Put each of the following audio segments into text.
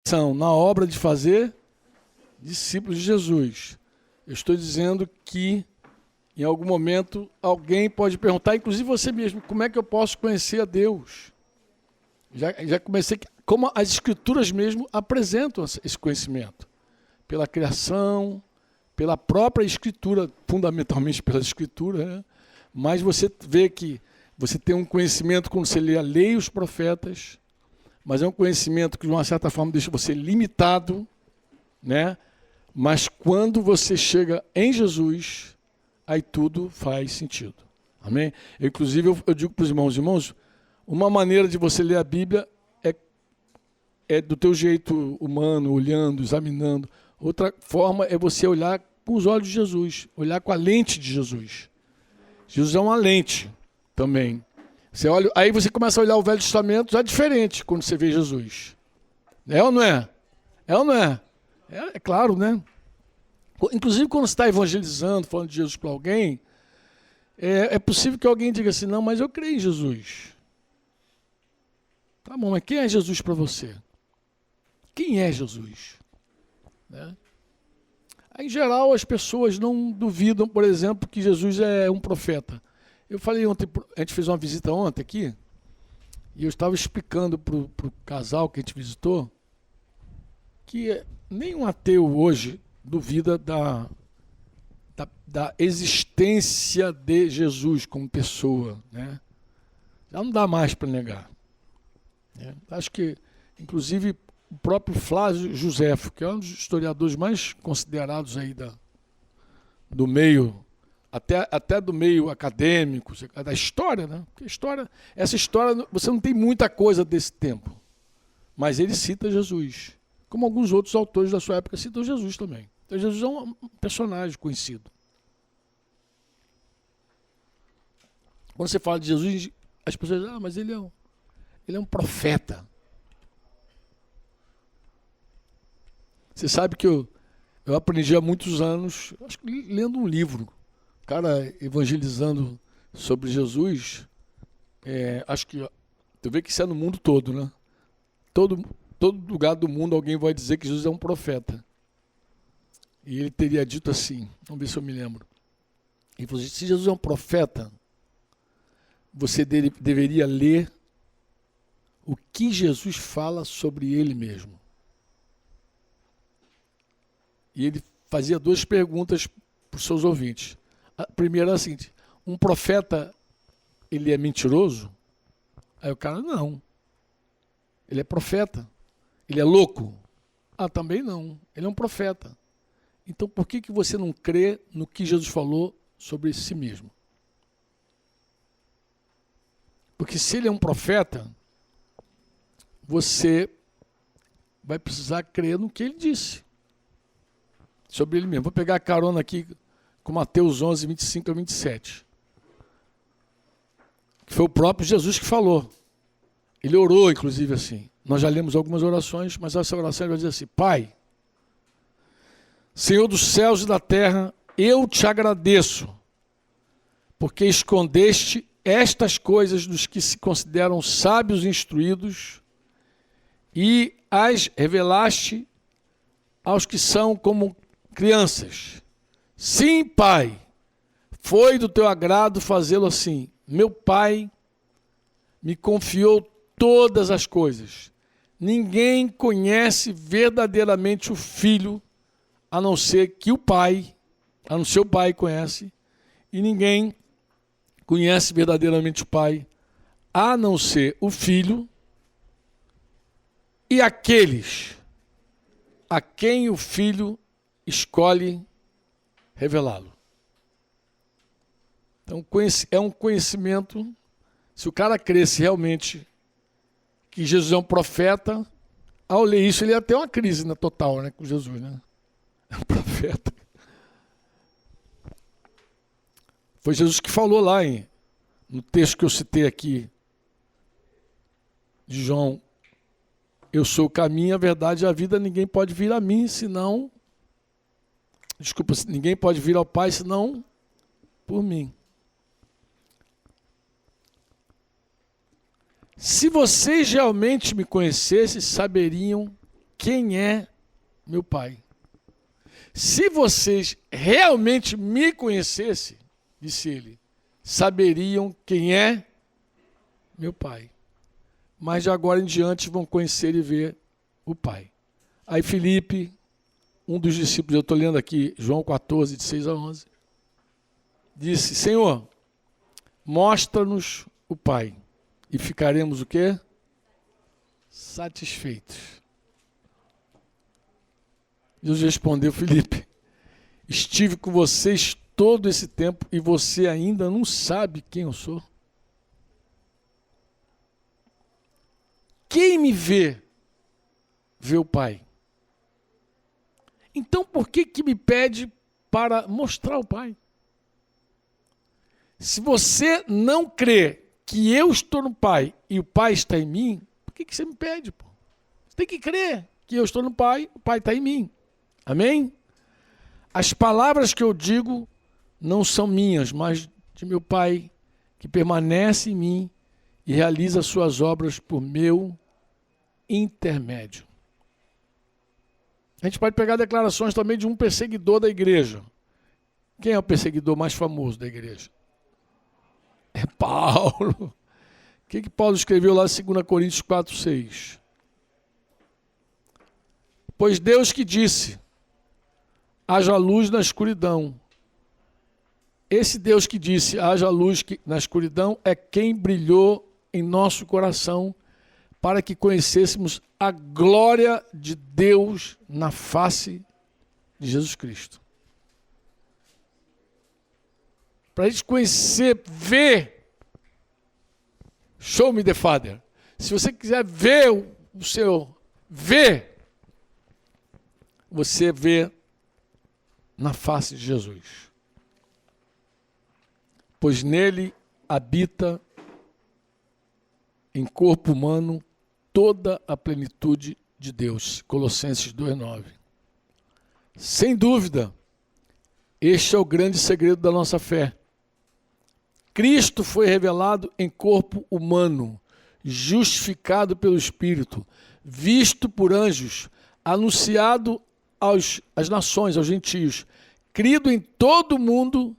são na obra de fazer discípulos de Jesus. Eu estou dizendo que em algum momento alguém pode perguntar, inclusive você mesmo, como é que eu posso conhecer a Deus? Já comecei, como as Escrituras mesmo apresentam esse conhecimento. Pela criação, pela própria Escritura, fundamentalmente pela Escritura, né? Mas você vê que você tem um conhecimento quando você lê a lei e os profetas, mas é um conhecimento que de uma certa forma deixa você limitado, né? Mas quando você chega em Jesus, aí tudo faz sentido. Amém? Inclusive, eu digo para os irmãos, uma maneira de você ler a Bíblia é do teu jeito humano, olhando, examinando. Outra forma é você olhar com os olhos de Jesus, olhar com a lente de Jesus. Jesus é uma lente também. Você olha, aí você começa a olhar o Velho Testamento já diferente quando você vê Jesus. É ou não é? É ou não é? É claro, né? Inclusive, quando você está evangelizando, falando de Jesus para alguém, é possível que alguém diga assim, não, mas eu creio em Jesus. Tá bom, mas quem é Jesus para você? Quem é Jesus? Né? Aí, em geral, as pessoas não duvidam, por exemplo, que Jesus é um profeta. Eu falei ontem, a gente fez uma visita ontem aqui, e eu estava explicando para o casal que a gente visitou, que nenhum ateu hoje duvida da existência de Jesus como pessoa, né? Já não dá mais para negar. Né? Acho que, inclusive, o próprio Flávio Josefo, que é um dos historiadores mais considerados aí do meio, até do meio acadêmico, da história, né? Porque essa história, você não tem muita coisa desse tempo, mas ele cita Jesus, como alguns outros autores da sua época citam Jesus também. Então, Jesus é um personagem conhecido. Quando você fala de Jesus, as pessoas dizem, mas ele é um profeta. Você sabe que eu aprendi há muitos anos, acho que lendo um livro, cara evangelizando sobre Jesus, acho que, tu vê que isso é no mundo todo, né? Todo lugar do mundo alguém vai dizer que Jesus é um profeta. E ele teria dito assim, vamos ver se eu me lembro. Ele falou assim, se Jesus é um profeta, você deveria ler o que Jesus fala sobre ele mesmo. E ele fazia duas perguntas para os seus ouvintes. A primeira é a seguinte, um profeta, ele é mentiroso? Aí o cara, não. Ele é profeta. Ele é louco? Ah, também não. Ele é um profeta. Então, por que você não crê no que Jesus falou sobre si mesmo? Porque se ele é um profeta, você vai precisar crer no que ele disse sobre ele mesmo. Vou pegar a carona aqui com Mateus 11, 25 a 27. Que foi o próprio Jesus que falou. Ele orou, inclusive, assim. Nós já lemos algumas orações, mas essa oração ele vai dizer assim, Pai, Senhor dos céus e da terra, eu te agradeço, porque escondeste estas coisas dos que se consideram sábios e instruídos e as revelaste aos que são como crianças. Sim, Pai, foi do teu agrado fazê-lo assim. Meu Pai me confiou todas as coisas. Ninguém conhece verdadeiramente o Filho, a não ser que o Pai, a não ser o Pai conhece, e ninguém conhece verdadeiramente o Pai, a não ser o Filho, e aqueles a quem o Filho escolhe revelá-lo. Então, é um conhecimento, se o cara cresce realmente que Jesus é um profeta, ao ler isso, ele ia ter uma crise total, né, com Jesus, né? É um profeta. Foi Jesus que falou lá no texto que eu citei aqui, de João, eu sou o caminho, a verdade e a vida, ninguém pode vir a mim, senão... Desculpa, ninguém pode vir ao Pai, senão por mim. Se vocês realmente me conhecessem, saberiam quem é meu Pai. Se vocês realmente me conhecessem, disse ele, saberiam quem é meu Pai. Mas de agora em diante vão conhecer e ver o Pai. Aí Filipe, um dos discípulos, eu estou lendo aqui João 14, de 6 a 11, disse, Senhor, mostra-nos o Pai e ficaremos o quê? Satisfeitos. Jesus respondeu, Filipe, estive com vocês todo esse tempo e você ainda não sabe quem eu sou? Quem me vê, vê o Pai. Então por que me pede para mostrar o Pai? Se você não crê que eu estou no Pai e o Pai está em mim, por que você me pede? Pô? Você tem que crer que eu estou no Pai, o Pai está em mim. Amém? As palavras que eu digo não são minhas, mas de meu Pai, que permanece em mim e realiza suas obras por meu intermédio. A gente pode pegar declarações também de um perseguidor da igreja. Quem é o perseguidor mais famoso da igreja? É Paulo. O que Paulo escreveu lá em 2 Coríntios 4, 6? Pois Deus que disse, haja luz na escuridão. Esse Deus que disse, haja luz na escuridão, é quem brilhou em nosso coração para que conhecêssemos a glória de Deus na face de Jesus Cristo. Para a gente conhecer, ver, show me the Father. Se você quiser ver o Senhor, ver, você vê na face de Jesus. Pois nele habita em corpo humano toda a plenitude de Deus. Colossenses 2,9. Sem dúvida, este é o grande segredo da nossa fé. Cristo foi revelado em corpo humano, justificado pelo Espírito, visto por anjos, anunciado às nações, aos gentios, crido em todo o mundo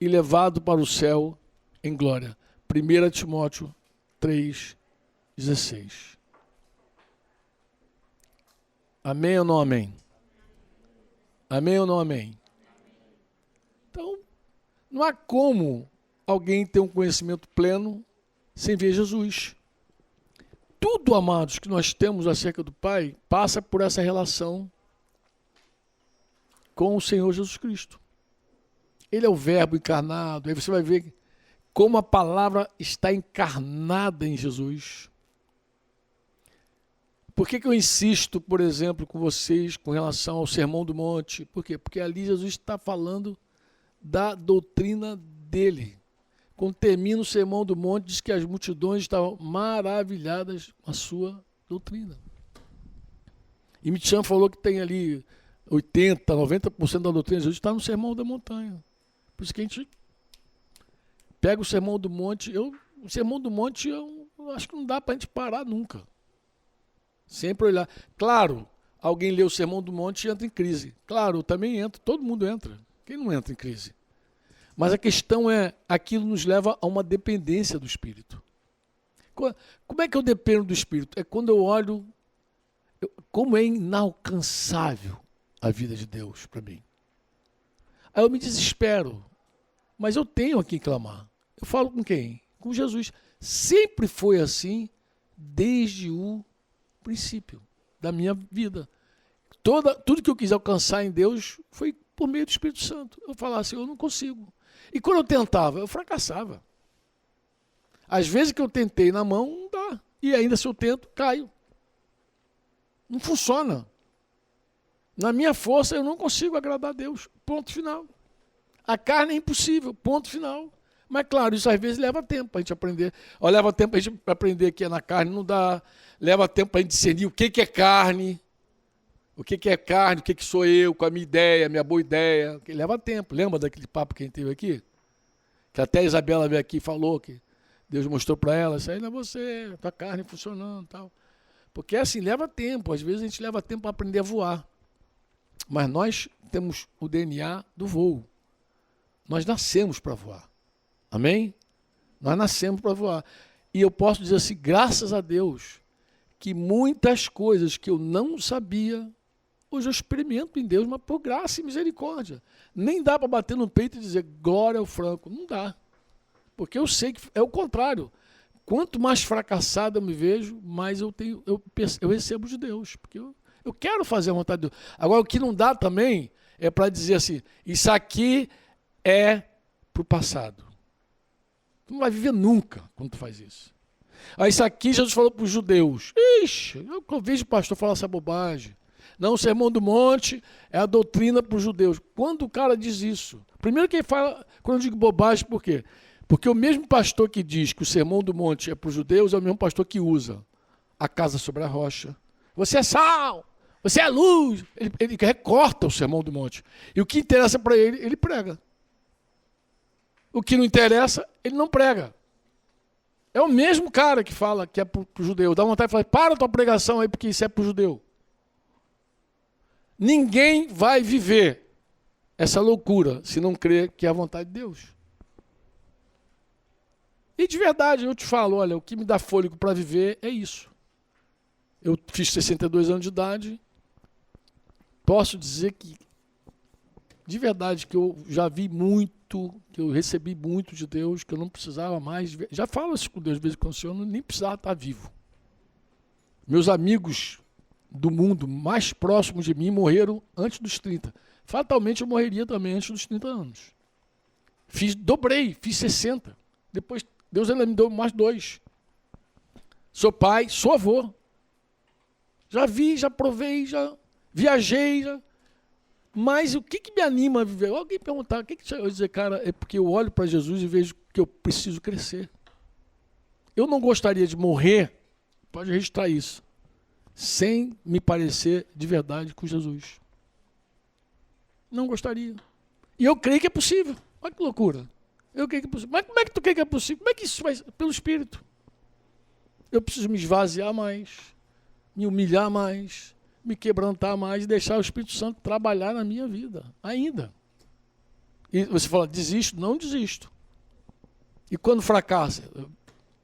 e levado para o céu em glória. 1 Timóteo 3,16. Amém ou não amém? Amém ou não amém? Então, não há como alguém ter um conhecimento pleno sem ver Jesus. Tudo, amados, que nós temos acerca do Pai, passa por essa relação com o Senhor Jesus Cristo. Ele é o Verbo encarnado. Aí você vai ver como a palavra está encarnada em Jesus. Por que eu insisto, por exemplo, com vocês com relação ao Sermão do Monte? Por quê? Porque ali Jesus está falando da doutrina dele. Quando termina o Sermão do Monte, diz que as multidões estavam maravilhadas com a sua doutrina. E Michan falou que tem ali 80%, 90% da doutrina de Jesus está no Sermão da Montanha. Por isso que a gente pega o Sermão do Monte. O Sermão do Monte eu acho que não dá para a gente parar nunca. Sempre olhar. Claro, alguém lê o Sermão do Monte e entra em crise. Claro, eu também entro, todo mundo entra. Quem não entra em crise? Mas a questão é, aquilo nos leva a uma dependência do Espírito. Como é que eu dependo do Espírito? É quando eu olho como é inalcançável a vida de Deus para mim. Aí eu me desespero, mas eu tenho a quem clamar. Eu falo com quem? Com Jesus. Sempre foi assim, desde o princípio da minha vida. Tudo que eu quis alcançar em Deus foi por meio do Espírito Santo. Eu falava assim, eu não consigo. E quando eu tentava, eu fracassava. Às vezes que eu tentei na mão, não dá. E ainda se eu tento, caio. Não funciona. Na minha força, eu não consigo agradar a Deus. Ponto final. A carne é impossível. Ponto final. Mas, claro, isso às vezes leva tempo para a gente aprender. Leva tempo para a gente aprender que é na carne, não dá. Leva tempo para a gente discernir o que é carne. O que é carne, o que sou eu, com a minha ideia, a minha boa ideia. Que leva tempo. Lembra daquele papo que a gente teve aqui? Que até a Isabela veio aqui e falou que Deus mostrou para ela, isso aí não é você, tua carne funcionando e tal. Porque assim, leva tempo. Às vezes a gente leva tempo para aprender a voar. Mas nós temos o DNA do voo. Nós nascemos para voar. Amém? Nós nascemos para voar. E eu posso dizer assim, graças a Deus, que muitas coisas que eu não sabia, hoje eu experimento em Deus, mas por graça e misericórdia. Nem dá para bater no peito e dizer glória ao Franco. Não dá. Porque eu sei que é o contrário. Quanto mais fracassado eu me vejo, mais eu recebo de Deus. Porque eu quero fazer a vontade de Deus. Agora, o que não dá também é para dizer assim, isso aqui é para o passado. Tu não vai viver nunca quando tu faz isso. Aí isso aqui Jesus falou para os judeus. Ixi, eu vejo o pastor falar essa bobagem. Não, o Sermão do Monte é a doutrina para os judeus. Quando o cara diz isso? Primeiro que ele fala, quando eu digo bobagem, por quê? Porque o mesmo pastor que diz que o Sermão do Monte é para os judeus é o mesmo pastor que usa a casa sobre a rocha. Você é sal, você é luz. Ele recorta o Sermão do Monte. E o que interessa para ele, ele prega. O que não interessa, ele não prega. É o mesmo cara que fala que é para o judeu. Dá vontade de falar, para a tua pregação aí, porque isso é para o judeu. Ninguém vai viver essa loucura se não crer que é a vontade de Deus. E de verdade, eu te falo, olha, o que me dá fôlego para viver é isso. Eu fiz 62 anos de idade, posso dizer que, de verdade, que eu já vi muito, que eu recebi muito de Deus, que eu não precisava mais, já falo isso com Deus, às vezes com o Senhor, eu nem precisava estar vivo. Meus amigos do mundo mais próximos de mim morreram antes dos 30. Fatalmente eu morreria também antes dos 30 anos. Dobrei, fiz 60. Depois Deus ainda me deu mais 2. Sou pai, sou avô. Já vi, já provei, já viajei, já... Mas o que me anima a viver? Alguém perguntar, o que eu dizer, cara, é porque eu olho para Jesus e vejo que eu preciso crescer. Eu não gostaria de morrer, pode registrar isso, sem me parecer de verdade com Jesus. Não gostaria. E eu creio que é possível. Olha que loucura. Eu creio que é possível. Mas como é que tu crê que é possível? Como é que isso vai ser? Pelo Espírito. Eu preciso me esvaziar mais, me humilhar mais, me quebrantar mais e deixar o Espírito Santo trabalhar na minha vida, ainda. E você fala, desisto? Não desisto. E quando fracassa,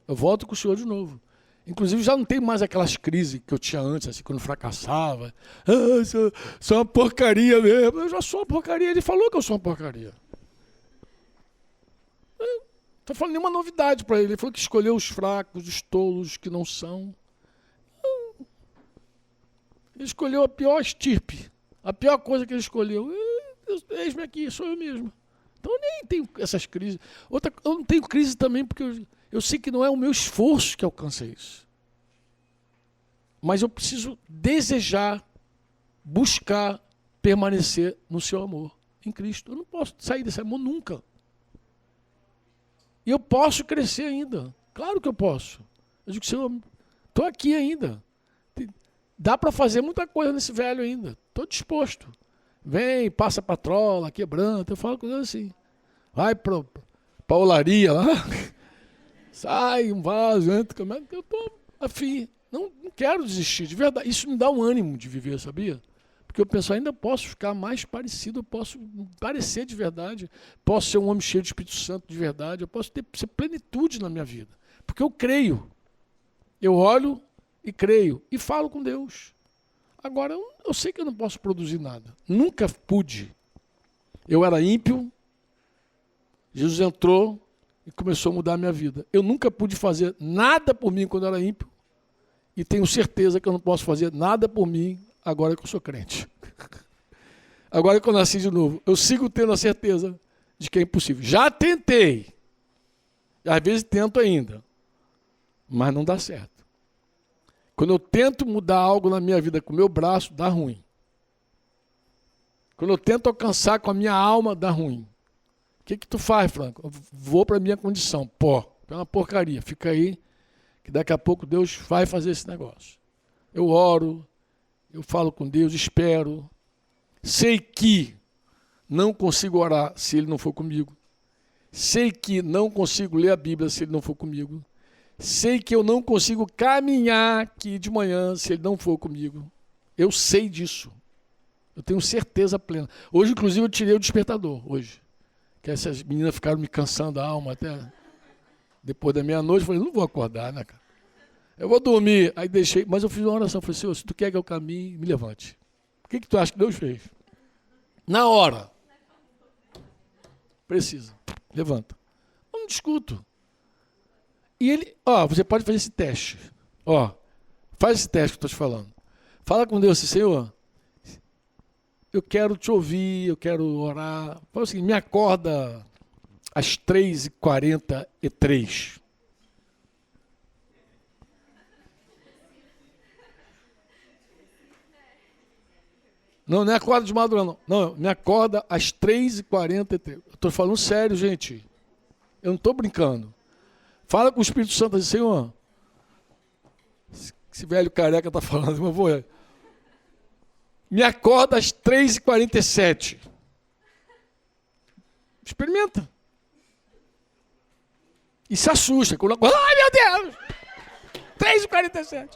eu volto com o Senhor de novo. Inclusive, já não tenho mais aquelas crises que eu tinha antes, assim, quando fracassava. Sou uma porcaria mesmo. Eu já sou uma porcaria. Ele falou que eu sou uma porcaria. Não estou falando nenhuma novidade para ele. Ele falou que escolheu os fracos, os tolos, que não são. Ele escolheu a pior estirpe. A pior coisa que ele escolheu. Eis-me aqui, sou eu mesmo. Então eu nem tenho essas crises. Eu não tenho crise também porque eu sei que não é o meu esforço que alcança isso. Mas eu preciso desejar, buscar, permanecer no seu amor, em Cristo. Eu não posso sair desse amor nunca. E eu posso crescer ainda. Claro que eu posso. Eu digo, Senhor, estou aqui ainda. Dá para fazer muita coisa nesse velho ainda. Estou disposto. Vem, passa patrola, quebranta, eu falo coisas assim. Vai para a olaria lá. Sai um vaso, entra, eu estou afim. Não quero desistir, de verdade. Isso me dá um ânimo de viver, sabia? Porque eu penso, ainda posso ficar mais parecido, eu posso parecer de verdade, posso ser um homem cheio de Espírito Santo de verdade, eu posso ser plenitude na minha vida. Porque eu creio. Eu olho e creio. E falo com Deus. Agora, eu sei que eu não posso produzir nada. Nunca pude. Eu era ímpio. Jesus entrou e começou a mudar a minha vida. Eu nunca pude fazer nada por mim quando eu era ímpio. E tenho certeza que eu não posso fazer nada por mim agora que eu sou crente. Agora que eu nasci de novo. Eu sigo tendo a certeza de que é impossível. Já tentei. Às vezes tento ainda. Mas não dá certo. Quando eu tento mudar algo na minha vida com o meu braço, dá ruim. Quando eu tento alcançar com a minha alma, dá ruim. O que tu faz, Franco? Eu vou para a minha condição. Pó, é uma porcaria. Fica aí, que daqui a pouco Deus vai fazer esse negócio. Eu oro, eu falo com Deus, espero. Sei que não consigo orar se Ele não for comigo. Sei que não consigo ler a Bíblia se Ele não for comigo. Sei que eu não consigo caminhar aqui de manhã se ele não for comigo. Eu sei disso. Eu tenho certeza plena. Hoje, inclusive, eu tirei o despertador, hoje. Que essas meninas ficaram me cansando a alma até depois da meia-noite. Eu falei, não vou acordar, né, cara? Eu vou dormir. Aí deixei, mas eu fiz uma oração. Falei, Senhor, se tu quer que eu caminhe, me levante. O que tu acha que Deus fez? Na hora. Precisa. Levanta. Eu não discuto. E ele, você pode fazer esse teste. Faz esse teste que eu estou te falando. Fala com Deus assim, Senhor, eu quero te ouvir, eu quero orar. Fala assim, me acorda às 3h43. Não é acorda de madrugada, não. Não, me acorda às 3h43. Eu estou falando sério, gente. Eu não estou brincando. Fala com o Espírito Santo assim, Senhor, esse velho careca está falando, meu avô, me acorda às 3h47. Experimenta. E se assusta. Quando acorda, ai meu Deus! 3h47.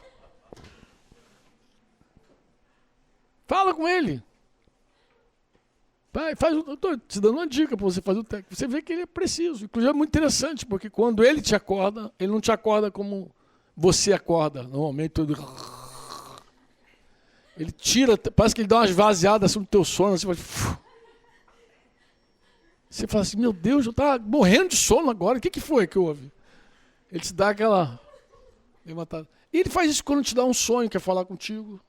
Fala com ele. Eu estou te dando uma dica para você fazer o teste. Você vê que ele é preciso. Inclusive é muito interessante, porque quando ele te acorda, ele não te acorda como você acorda. Normalmente todo. Ele tira, parece que ele dá umas vaziadas assim no teu sono. Você fala assim, meu Deus, eu estava morrendo de sono agora. O que foi que houve? Ele te dá aquela levantada. E ele faz isso quando te dá um sonho, quer falar contigo.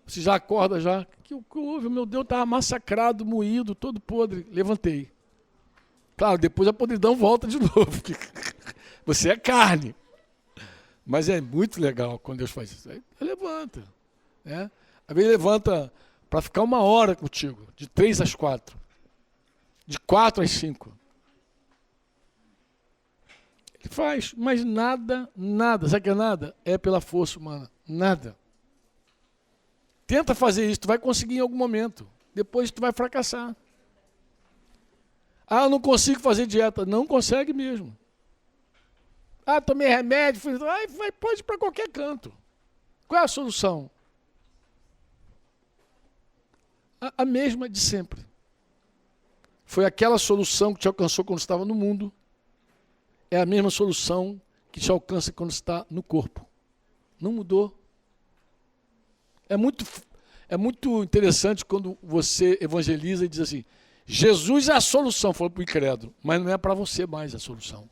Você já acorda já. O que houve? Meu Deus, estava massacrado, moído, todo podre. Levantei. Claro, depois a podridão volta de novo. Porque você é carne. Mas é muito legal quando Deus faz isso. Aí levanta. Né? Às vezes levanta para ficar 1 hora contigo. De 3 às 4. De 4 às 5. Ele faz. Mas nada. Sabe o que é nada? É pela força humana. Nada. Tenta fazer isso, tu vai conseguir em algum momento. Depois tu vai fracassar. Eu não consigo fazer dieta. Não consegue mesmo. Tomei remédio. Pode ir para qualquer canto. Qual é a solução? A mesma de sempre. Foi aquela solução que te alcançou quando estava no mundo. É a mesma solução que te alcança quando está no corpo. Não mudou. É muito interessante quando você evangeliza e diz assim, Jesus é a solução, falou para o incrédulo, mas não é para você mais a solução.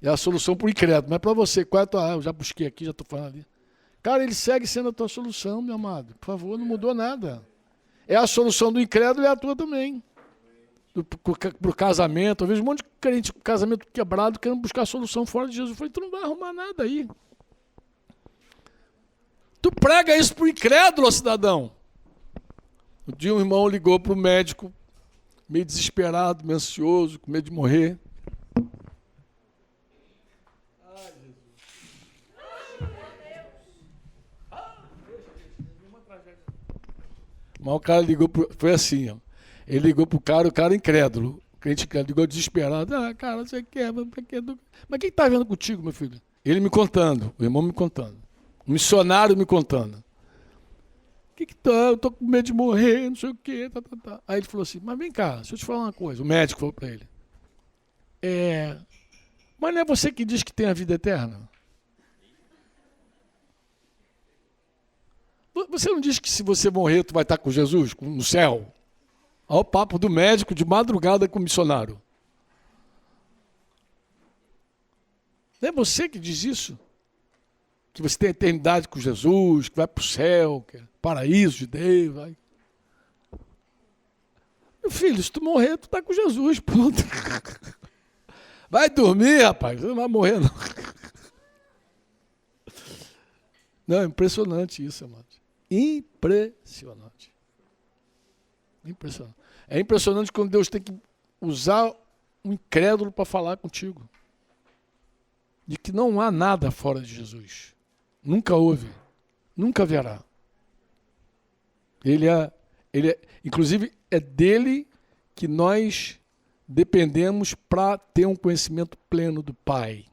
É a solução para o incrédulo, não é para você. Qual é a tua? Eu já busquei aqui, já estou falando ali. Cara, ele segue sendo a tua solução, meu amado. Por favor, não mudou nada. É a solução do incrédulo e é a tua também. Para o casamento, eu vejo um monte de crente com casamento quebrado querendo buscar a solução fora de Jesus. Eu falei, tu não vai arrumar nada aí. Tu prega isso pro incrédulo, cidadão. Um dia um irmão ligou pro médico, meio desesperado, meio ansioso, com medo de morrer. Ai, Jesus. Mas o cara ligou, foi assim, ó. Ele ligou pro cara, o cara incrédulo. O crente incrédulo ligou desesperado. Cara, você quer, mas quem tá vendo contigo, meu filho? Ele me contando, o irmão me contando. O missionário me contando. O que tá? Eu tô com medo de morrer, não sei o quê. Tá. Aí ele falou assim, mas vem cá, deixa eu te falar uma coisa. O médico falou para ele. Mas não é você que diz que tem a vida eterna? Você não diz que se você morrer, tu vai estar com Jesus, no céu? Olha o papo do médico de madrugada com o missionário. Não é você que diz isso? Que você tem a eternidade com Jesus, que vai para o céu, que é paraíso de Deus. Vai. Meu filho, se tu morrer, tu está com Jesus, pronto. Vai dormir, rapaz, você não vai morrer, não. Não, é impressionante isso, amado. Impressionante. Impressionante. É impressionante quando Deus tem que usar um incrédulo para falar contigo. De que não há nada fora de Jesus. Nunca houve, nunca haverá. Inclusive, é dele que nós dependemos para ter um conhecimento pleno do Pai.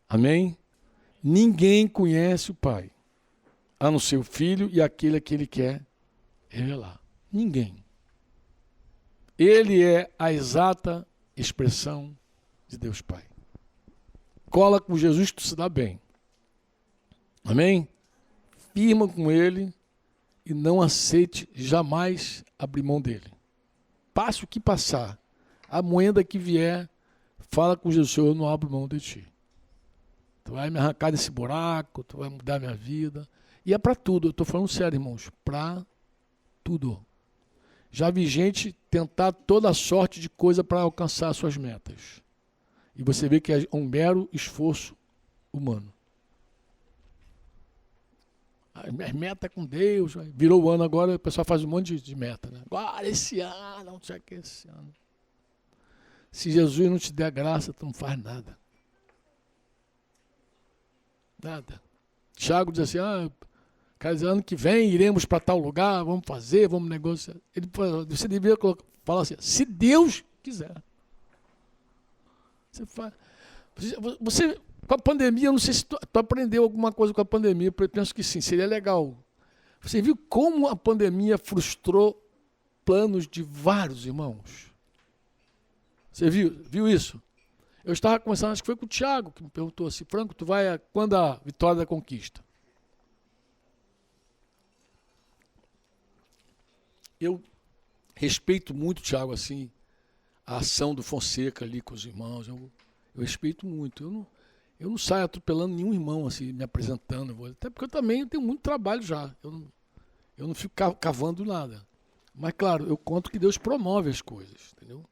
Amém? Ninguém conhece o Pai, a não ser o Filho e aquele a que Ele quer revelar. Ninguém. Ele é a exata expressão de Deus Pai. Cola com Jesus, tu se dá bem. Amém? Firma com Ele e não aceite jamais abrir mão dele. Passe o que passar. A moeda que vier, fala com Jesus, Senhor, eu não abro mão de ti. Tu vai me arrancar desse buraco, tu vai mudar minha vida. E é para tudo, eu estou falando sério, irmãos, para tudo. Já vi gente tentar toda sorte de coisa para alcançar suas metas. E você vê que é um mero esforço humano. A meta com Deus, virou o ano agora, o pessoal faz um monte de meta. Né? Agora, esse ano, não sei o que esse ano. Se Jesus não te der graça, tu não faz nada. Nada. Tiago diz assim, quer dizer, ano que vem iremos para tal lugar, vamos fazer, vamos negociar. Você deveria falar assim, se Deus quiser. Você faz. Você, com a pandemia, eu não sei se tu aprendeu alguma coisa com a pandemia, eu penso que sim, seria legal. Você viu como a pandemia frustrou planos de vários irmãos? Você viu isso? Eu estava conversando, acho que foi com o Tiago, que me perguntou assim, Franco, tu vai quando a Vitória da Conquista? Eu respeito muito, Tiago, assim, a ação do Fonseca ali com os irmãos. Eu respeito muito. Eu não saio atropelando nenhum irmão, assim, me apresentando. Até porque eu também tenho muito trabalho já. Eu não fico cavando nada. Mas, claro, eu conto que Deus promove as coisas, entendeu?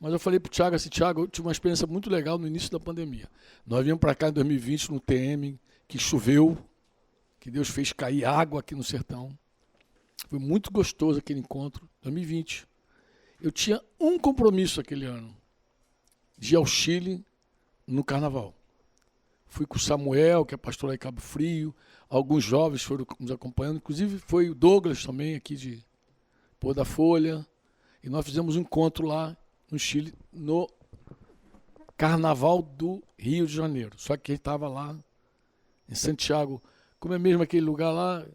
Mas eu falei para o Thiago assim, Thiago, eu tive uma experiência muito legal no início da pandemia. Nós viemos para cá em 2020, no TM, que choveu, que Deus fez cair água aqui no sertão. Foi muito gostoso aquele encontro, 2020. Eu tinha um compromisso aquele ano, de ir ao Chile no Carnaval. Fui com o Samuel, que é pastor lá em Cabo Frio, alguns jovens foram nos acompanhando, inclusive foi o Douglas também, aqui de Pôr da Folha, e nós fizemos um encontro lá no Chile, no Carnaval do Rio de Janeiro. Só que ele estava lá em Santiago, como é mesmo aquele lugar lá,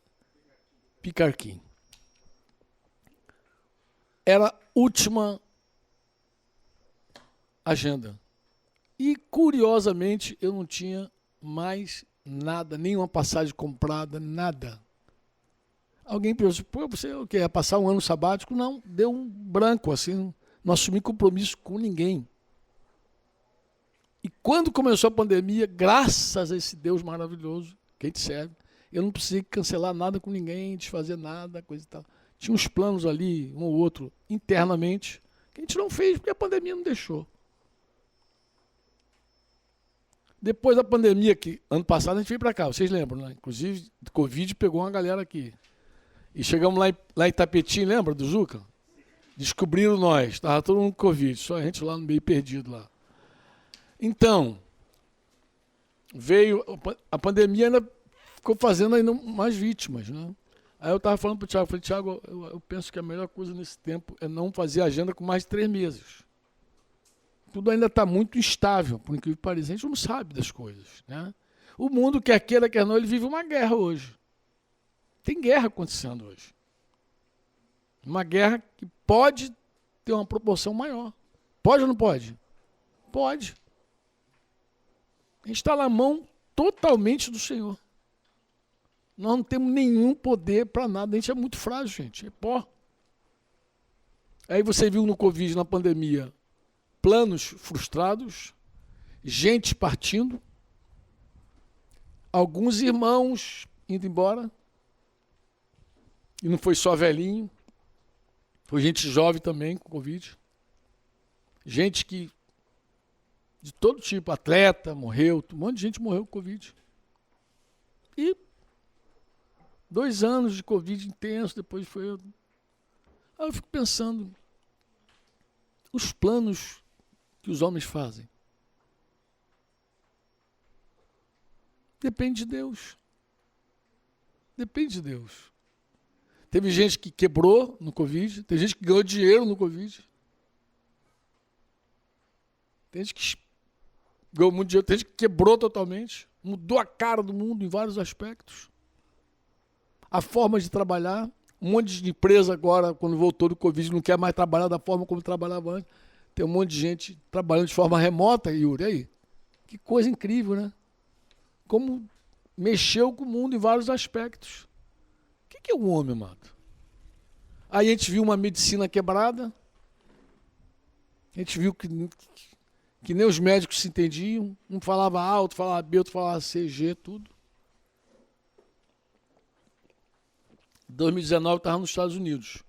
Picarquim. Era a última agenda. E, curiosamente, eu não tinha mais nada, nenhuma passagem comprada, nada. Alguém pensou, pô, você quer passar um ano sabático? Não, deu um branco, assim, não assumi compromisso com ninguém. E quando começou a pandemia, graças a esse Deus maravilhoso, que a gente serve, eu não precisei cancelar nada com ninguém, desfazer nada, coisa e tal. Tinha uns planos ali, um ou outro, internamente, que a gente não fez porque a pandemia não deixou. Depois da pandemia, que ano passado a gente veio para cá, vocês lembram, né? Inclusive, o Covid pegou uma galera aqui. E chegamos lá em Itapetim, lembra do Juca? Descobriram nós, estava todo mundo com Covid, só a gente lá no meio perdido lá. Então, veio, a pandemia ainda ficou fazendo ainda mais vítimas, né? Aí eu estava falando para o Thiago, falei, Thiago, eu penso que a melhor coisa nesse tempo é não fazer agenda com mais de 3 meses. Tudo ainda está muito instável, por incrível que pareça, a gente não sabe das coisas, né? O mundo, quer queira, quer não, ele vive uma guerra hoje. Tem guerra acontecendo hoje. Uma guerra que pode ter uma proporção maior. Pode ou não pode? Pode. A gente está na mão totalmente do Senhor. Nós não temos nenhum poder para nada. A gente é muito frágil, gente. É pó. Aí você viu no Covid, na pandemia, planos frustrados, gente partindo, alguns irmãos indo embora. E não foi só velhinho. Foi gente jovem também com Covid. Gente que, de todo tipo, atleta, morreu, um monte de gente morreu com Covid. E 2 anos de Covid intenso, depois foi... Aí eu fico pensando, os planos que os homens fazem, depende de Deus. Depende de Deus. Teve gente que quebrou no Covid, tem gente que ganhou dinheiro no Covid. Tem gente que ganhou muito dinheiro, tem gente que quebrou totalmente, mudou a cara do mundo em vários aspectos. A forma de trabalhar, um monte de empresa agora, quando voltou do Covid, não quer mais trabalhar da forma como trabalhava antes. Tem um monte de gente trabalhando de forma remota, Yuri, e aí? Que coisa incrível, né? Como mexeu com o mundo em vários aspectos. O que é o homem, amado? Aí a gente viu uma medicina quebrada, a gente viu que nem os médicos se entendiam, um falava A, outro falava B, outro falava C, G, tudo. Em 2019 eu estava nos Estados Unidos.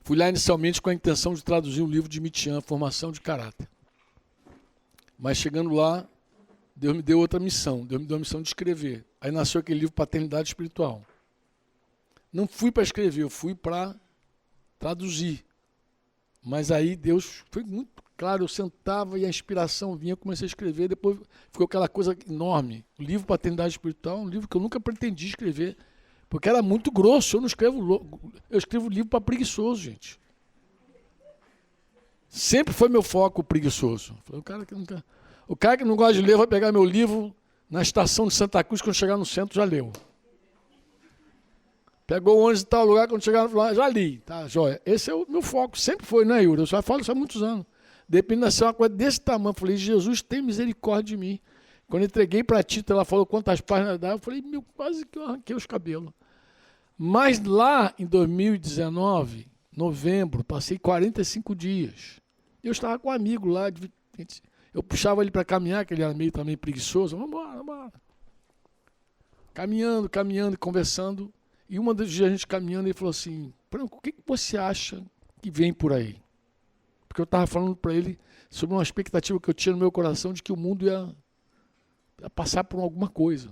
Fui lá inicialmente com a intenção de traduzir um livro de Mitian, Formação de Caráter. Mas chegando lá, Deus me deu outra missão. Deus me deu a missão de escrever. Aí nasceu aquele livro Paternidade Espiritual. Não fui para escrever, eu fui para traduzir. Mas aí Deus foi muito claro, eu sentava e a inspiração vinha, eu comecei a escrever, depois ficou aquela coisa enorme. O livro Paternidade Espiritual é um livro que eu nunca pretendi escrever, porque era muito grosso, eu escrevo livro para preguiçoso, gente. Sempre foi meu foco o preguiçoso. O cara que não gosta de ler vai pegar meu livro na estação de Santa Cruz, quando chegar no centro já leu. Pegou o ônibus em tal lugar, quando chegar lá, já li, tá, joia. Esse é o meu foco, sempre foi, né, Yuri? Eu só falo isso há muitos anos. Depende de ser uma coisa desse tamanho. Eu falei, Jesus, tem misericórdia de mim. Quando eu entreguei para a Tita, ela falou quantas páginas dá, eu falei, quase que eu arranquei os cabelos. Mas lá em 2019, novembro, passei 45 dias. Eu estava com um amigo lá, eu puxava ele para caminhar, que ele era meio também preguiçoso. Vamos embora. Caminhando, conversando. E uma dos dias a gente caminhando, ele falou assim, Franco, o que você acha que vem por aí? Porque eu estava falando para ele sobre uma expectativa que eu tinha no meu coração de que o mundo ia passar por alguma coisa.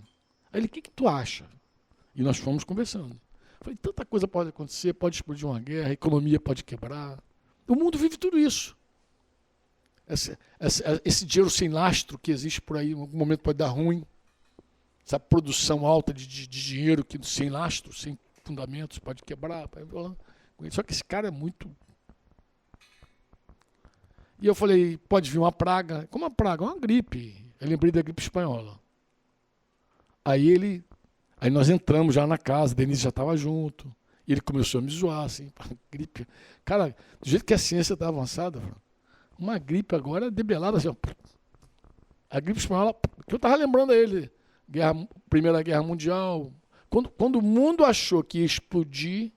Aí ele, o que tu acha? E nós fomos conversando. Falei, tanta coisa pode acontecer, pode explodir uma guerra, a economia pode quebrar. O mundo vive tudo isso. Esse dinheiro sem lastro que existe por aí, em algum momento pode dar ruim. Essa produção alta de dinheiro que sem lastro, sem fundamentos, pode quebrar. Só que esse cara é muito... E eu falei, pode vir uma praga. Como uma praga? Uma gripe. Eu lembrei da gripe espanhola. Aí nós entramos já na casa, Denise já estava junto. E ele começou a me zoar, assim, gripe. Cara, do jeito que a ciência está avançada, uma gripe agora debelada, assim, ó. A gripe espanhola, que eu estava lembrando a ele, Primeira Guerra Mundial. Quando o mundo achou que ia explodir,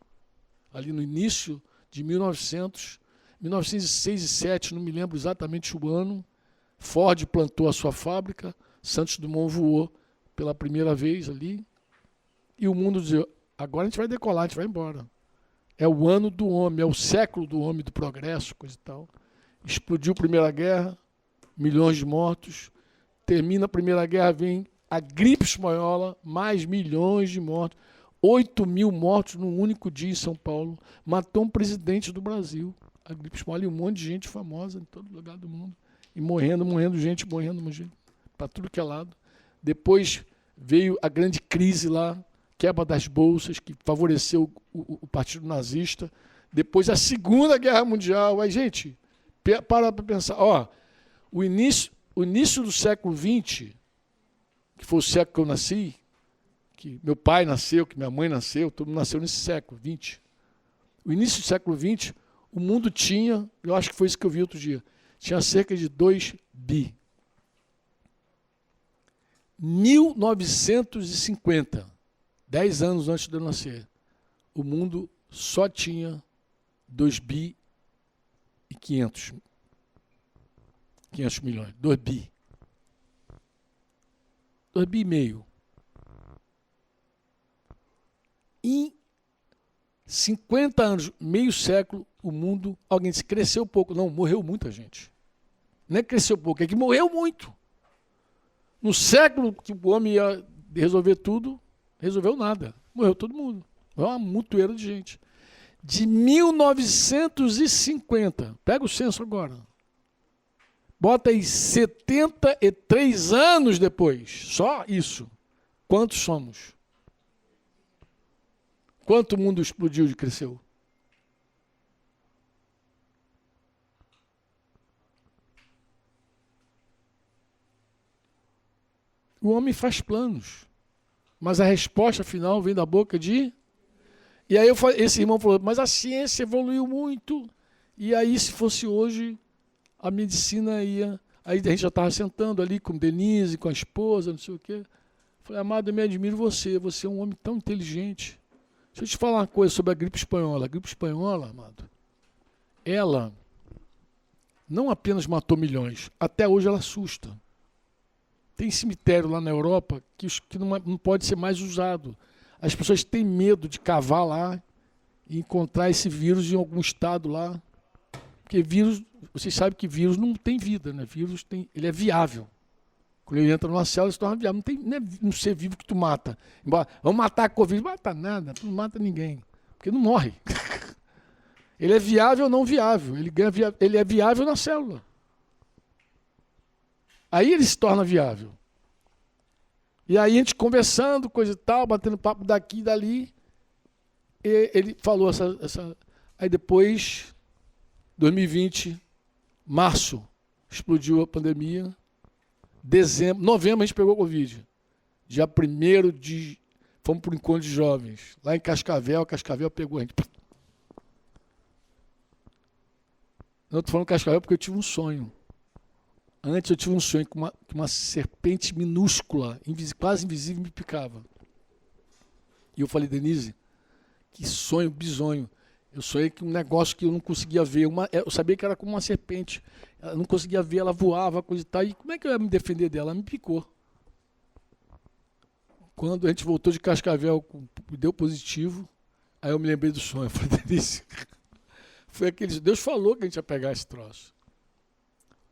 ali no início de 1906 e 1907, não me lembro exatamente o ano, Ford plantou a sua fábrica, Santos Dumont voou pela primeira vez ali, e o mundo dizia, agora a gente vai decolar, a gente vai embora. É o ano do homem, é o século do homem, do progresso, coisa e tal. Explodiu a Primeira Guerra, milhões de mortos. Termina a Primeira Guerra, vem a gripe espanhola, mais milhões de mortos. 8.000 mortos num único dia em São Paulo. Matou um presidente do Brasil. A gripe espanhola e um monte de gente famosa em todo lugar do mundo. E morrendo gente, para tudo que é lado. Depois veio a grande crise lá, quebra das bolsas, que favoreceu o partido nazista. Depois a Segunda Guerra Mundial. Aí, gente, para pensar. O início do século XX, que foi o século que eu nasci, que meu pai nasceu, que minha mãe nasceu, todo mundo nasceu nesse século XX. O início do século XX, o mundo tinha, eu acho que foi isso que eu vi outro dia, tinha cerca de 2 bi. 1950, 10 anos antes de eu nascer, o mundo só tinha 2 bi e 500 milhões. 2 bi. 2 bi e meio. Em 50 anos, meio século, o mundo, alguém disse, cresceu pouco. Não, morreu muita gente. Não é que cresceu pouco, é que morreu muito. No século que o homem ia resolver tudo, resolveu nada. Morreu todo mundo. Morreu uma mutueira de gente. De 1950, pega o censo agora, bota aí 73 anos depois, só isso. Quantos somos? Quanto o mundo explodiu e cresceu? O homem faz planos, mas a resposta final vem da boca de... E aí esse irmão falou, mas a ciência evoluiu muito, e aí se fosse hoje, a medicina ia... Aí a gente já estava sentando ali com Denise, com a esposa, não sei o quê. Falei, amado, eu me admiro você é um homem tão inteligente. Deixa eu te falar uma coisa sobre a gripe espanhola. A gripe espanhola, amado, ela não apenas matou milhões, até hoje ela assusta. Tem cemitério lá na Europa que não pode ser mais usado. As pessoas têm medo de cavar lá e encontrar esse vírus em algum estado lá. Porque vírus, vocês sabem que vírus não tem vida, né? Vírus ele é viável. Quando ele entra numa célula, ele se torna viável. Não é um ser vivo que tu mata. Vamos matar a Covid. Não mata nada, tu não mata ninguém. Porque não morre. Ele é viável ou não viável. Ele é viável na célula. Aí ele se torna viável. E aí a gente conversando, coisa e tal, batendo papo daqui e dali. E ele falou Aí depois, 2020, março, explodiu a pandemia. Novembro a gente pegou Covid. Dia 1º de... Fomos para o encontro de jovens. Lá em Cascavel pegou a gente. Não estou falando Cascavel porque eu tive um sonho. Antes eu tive um sonho que uma serpente minúscula, quase invisível, me picava. E eu falei, Denise, que sonho bizonho. Eu sonhei que um negócio que eu não conseguia ver. Eu sabia que era como uma serpente. Eu não conseguia ver, ela voava, coisa e tal. E como é que eu ia me defender dela? Ela me picou. Quando a gente voltou de Cascavel, deu positivo, aí eu me lembrei do sonho. Eu falei, Denise, foi aquele... Deus falou que a gente ia pegar esse troço.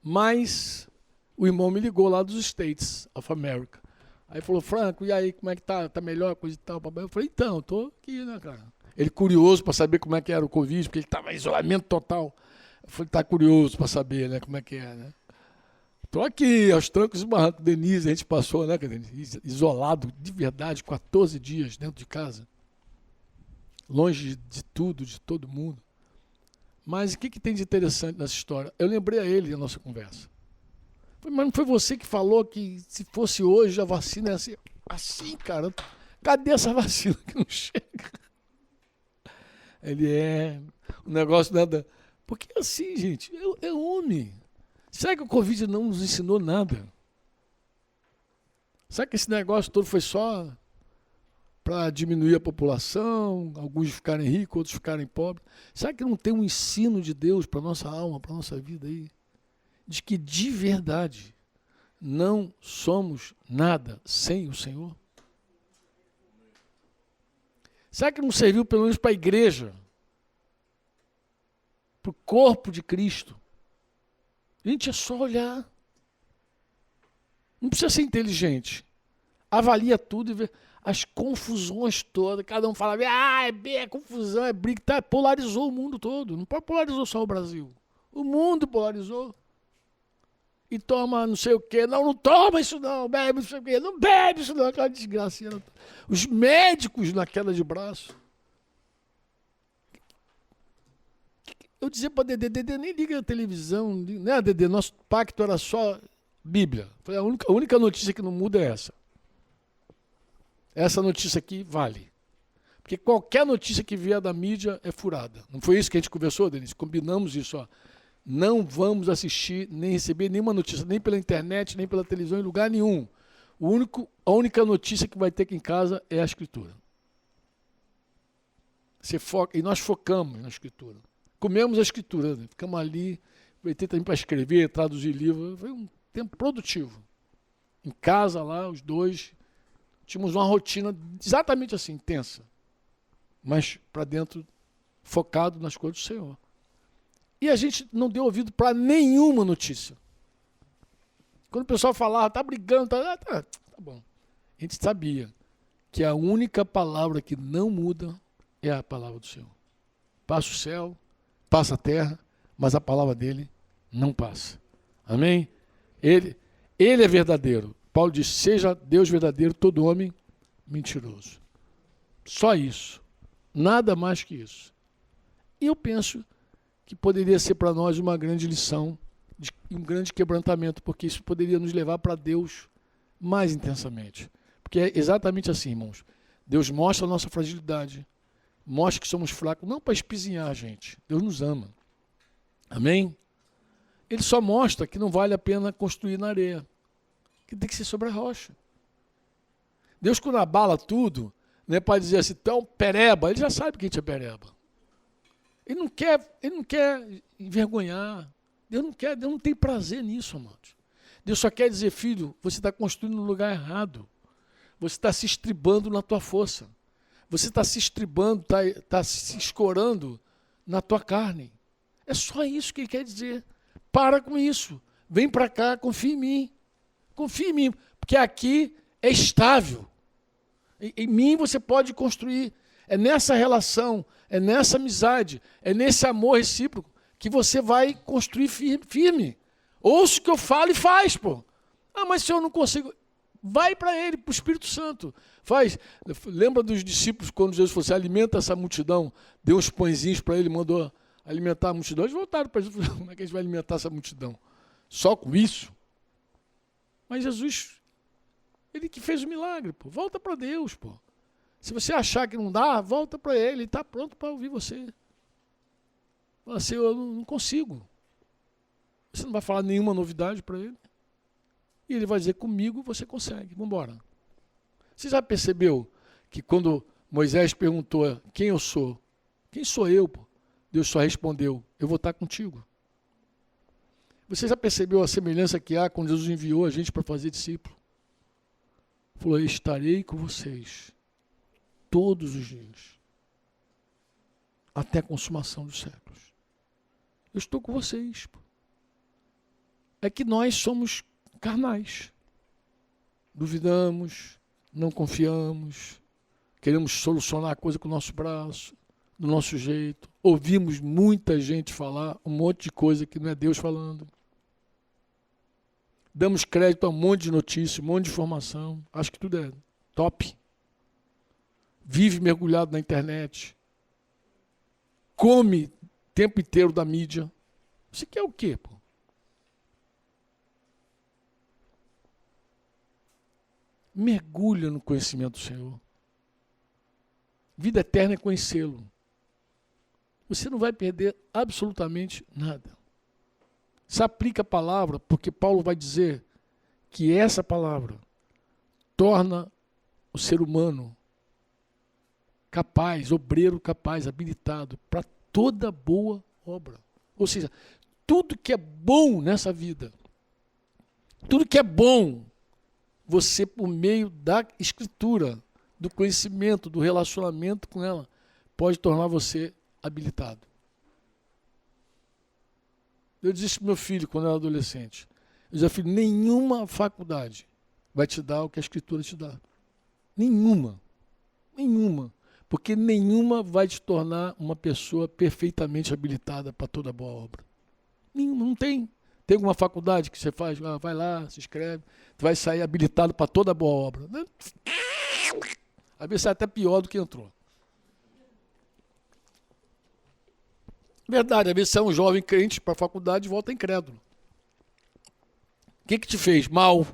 Mas o irmão me ligou lá dos States of America. Aí falou, Franco, e aí, como é que tá? Tá melhor, coisa e tal? Eu falei, então, tô aqui, né, cara? Ele curioso para saber como é que era o Covid, porque ele estava em isolamento total. Eu falei, tá curioso para saber, né, como é que é, né? Tô aqui, aos trancos e barrancos. Denise, a gente passou, né, Denise? Isolado, de verdade, 14 dias dentro de casa. Longe de tudo, de todo mundo. Mas o que tem de interessante nessa história? Eu lembrei a ele a nossa conversa. Falei, mas não foi você que falou que se fosse hoje a vacina ia ser assim, cara? Cadê essa vacina que não chega? Ele é um negócio nada... Porque assim, gente, é homem. Será que o Covid não nos ensinou nada? Será que esse negócio todo foi só para diminuir a população, alguns ficarem ricos, outros ficarem pobres? Será que não tem um ensino de Deus para a nossa alma, para a nossa vida aí? De que de verdade não somos nada sem o Senhor? Será que não serviu pelo menos para a igreja? Para o corpo de Cristo? Gente, é só olhar. Não precisa ser inteligente. Avalia tudo e vê as confusões todas. Cada um fala, é confusão, é briga. Tá, polarizou o mundo todo. Não polarizou só o Brasil. O mundo polarizou. E toma não sei o quê. Não toma isso não. Bebe não sei o quê. Não bebe isso não. Aquela desgraça. Os médicos na queda de braço. Eu dizia para Dedê, nem liga a televisão, né, Dedê? Nosso pacto era só Bíblia. Foi a única notícia que não muda é essa. Essa notícia aqui vale. Porque qualquer notícia que vier da mídia é furada. Não foi isso que a gente conversou, Denise? Combinamos isso, ó. Não vamos assistir, nem receber nenhuma notícia, nem pela internet, nem pela televisão, em lugar nenhum. A única notícia que vai ter aqui em casa é a Escritura. E nós focamos na Escritura. Comemos a Escritura, né? Ficamos ali, aproveitei também para escrever, traduzir livro. Foi um tempo produtivo. Em casa lá, os dois, tínhamos uma rotina exatamente assim, intensa. Mas para dentro, focado nas coisas do Senhor. E a gente não deu ouvido para nenhuma notícia. Quando o pessoal falava, tá brigando, tá bom. A gente sabia que a única palavra que não muda é a palavra do Senhor. Passa o céu, passa a terra, mas a palavra dele não passa. Amém? Ele é verdadeiro. Paulo diz, seja Deus verdadeiro, todo homem mentiroso. Só isso. Nada mais que isso. E eu penso que poderia ser para nós uma grande lição, um grande quebrantamento, porque isso poderia nos levar para Deus mais intensamente. Porque é exatamente assim, irmãos. Deus mostra a nossa fragilidade, mostra que somos fracos, não para espizinhar a gente. Deus nos ama. Amém? Ele só mostra que não vale a pena construir na areia, que tem que ser sobre a rocha. Deus, quando abala tudo, não é para dizer assim, então, pereba, ele já sabe que a gente é pereba. Ele não quer envergonhar. Deus não tem prazer nisso, amados. Deus só quer dizer, filho, você está construindo no lugar errado. Você está se estribando na tua força. Você está se estribando, está se escorando na tua carne. É só isso que ele quer dizer. Para com isso. Vem para cá, confia em mim. Confia em mim, porque aqui é estável. Em mim você pode construir. É nessa relação, é nessa amizade, é nesse amor recíproco que você vai construir firme. Ouça o que eu falo e faz, pô. Ah, mas se eu não consigo... Vai para ele, para o Espírito Santo. Faz. Lembra dos discípulos, quando Jesus falou assim, alimenta essa multidão, deu uns pãezinhos para ele, mandou alimentar a multidão. Eles voltaram para Jesus, como é que a gente vai alimentar essa multidão? Só com isso? Mas Jesus, ele que fez o milagre, pô. Volta para Deus, pô. Se você achar que não dá, volta para ele, ele está pronto para ouvir você. Fala assim, eu não consigo. Você não vai falar nenhuma novidade para ele. E ele vai dizer, comigo você consegue, vamos embora. Você já percebeu que quando Moisés perguntou quem eu sou? Quem sou eu? Pô? Deus só respondeu, eu vou estar contigo. Você já percebeu a semelhança que há quando Jesus enviou a gente para fazer discípulo? Falou, eu estarei com vocês todos os dias, até a consumação dos séculos. Eu estou com vocês. Pô. É que nós somos carnais. Duvidamos, não confiamos, queremos solucionar a coisa com o nosso braço, do nosso jeito. Ouvimos muita gente falar um monte de coisa que não é Deus falando. Damos crédito a um monte de notícia, um monte de informação. Acho que tudo é top. Vive mergulhado na internet. Come o tempo inteiro da mídia. Você quer o quê, pô? Mergulha no conhecimento do Senhor. Vida eterna é conhecê-lo. Você não vai perder absolutamente nada. Se aplica a palavra, porque Paulo vai dizer que essa palavra torna o ser humano capaz, obreiro capaz, habilitado para toda boa obra. Ou seja, tudo que é bom nessa vida, tudo que é bom, você, por meio da Escritura, do conhecimento, do relacionamento com ela, pode tornar você habilitado. Eu disse para meu filho, quando eu era adolescente, eu disse, filho, nenhuma faculdade vai te dar o que a Escritura te dá. Nenhuma. Nenhuma. Porque nenhuma vai te tornar uma pessoa perfeitamente habilitada para toda boa obra. Nenhuma, não tem. Tem alguma faculdade que você faz, vai lá, se inscreve, tu vai sair habilitado para toda boa obra. Às vezes é até pior do que entrou. Verdade, às vezes você é um jovem crente para a faculdade e volta incrédulo. O que te fez? Mal.